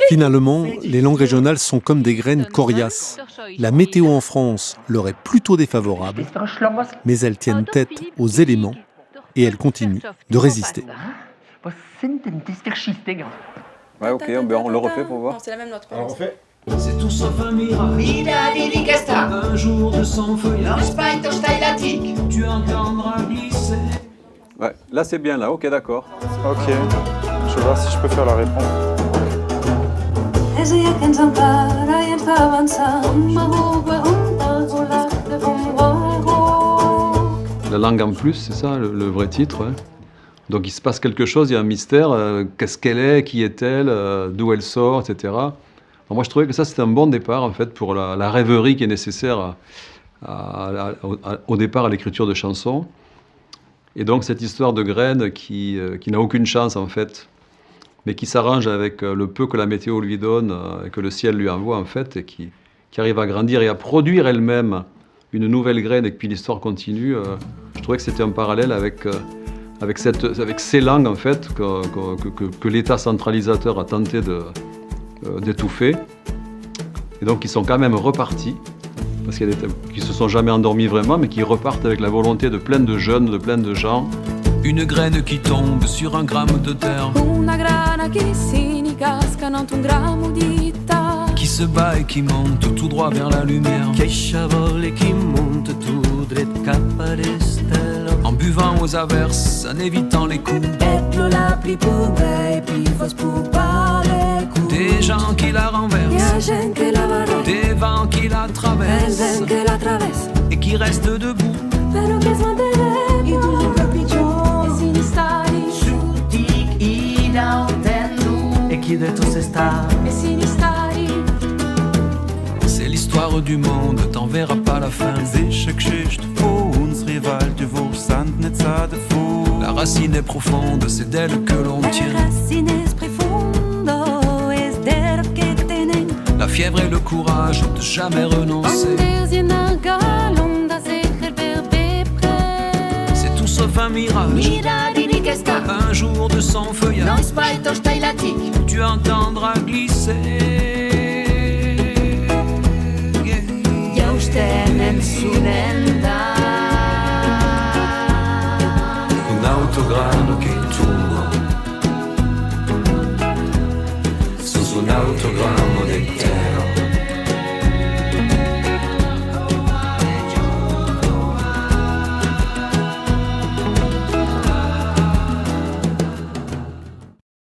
Finalement, les langues régionales sont comme des graines coriaces. La météo en France leur est plutôt défavorable, mais elles tiennent tête aux éléments et elles continuent de résister. Ouais, ok, on le refait pour voir. Non, c'est la même note. On refait. C'est tout sauf un miracle. Un jour de sans feuillage. Tu entendras glisser. Ouais, là c'est bien, là, ok, d'accord. Ok, je voir si je peux faire la réponse. La langue en plus, c'est ça le vrai titre. Ouais. Donc il se passe quelque chose, il y a un mystère. Qu'est-ce qu'elle est, qui est-elle, d'où elle sort, etc. Alors moi je trouvais que ça c'était un bon départ en fait pour la rêverie qui est nécessaire au départ à l'écriture de chansons. Et donc cette histoire de graine qui n'a aucune chance en fait, mais qui s'arrange avec le peu que la météo lui donne et que le ciel lui envoie en fait, et qui arrive à grandir et à produire elle-même une nouvelle graine, et puis l'histoire continue. Je trouvais que c'était un parallèle avec ces langues en fait que l'État centralisateur a tenté d'étouffer, et donc qui sont quand même repartis, parce qu'il y a des qui se sont jamais endormis vraiment, mais qui repartent avec la volonté de plein de jeunes, de plein de gens. Une graine qui tombe sur un gramme de terre. Una grana che si incasca dans un grammo di terre. Qui se bat et qui monte tout droit vers la lumière. Che sciavola e qui monte tout droit cap alle stelle. En buvant aux averses, en évitant les coups. Être la plus pauvre et puis fausse pour parler. Des gens qui la renversent. Des vents qui la traversent. Et qui restent debout. C'est l'histoire du monde, t'en verras pas la fin. La racine est profonde, c'est d'elle que l'on tient. La fièvre et le courage de jamais renoncer. C'est tout sauf un mirage. Un jour de son feuillage, tu entendras glisser. Un autograno che tu su un autograno.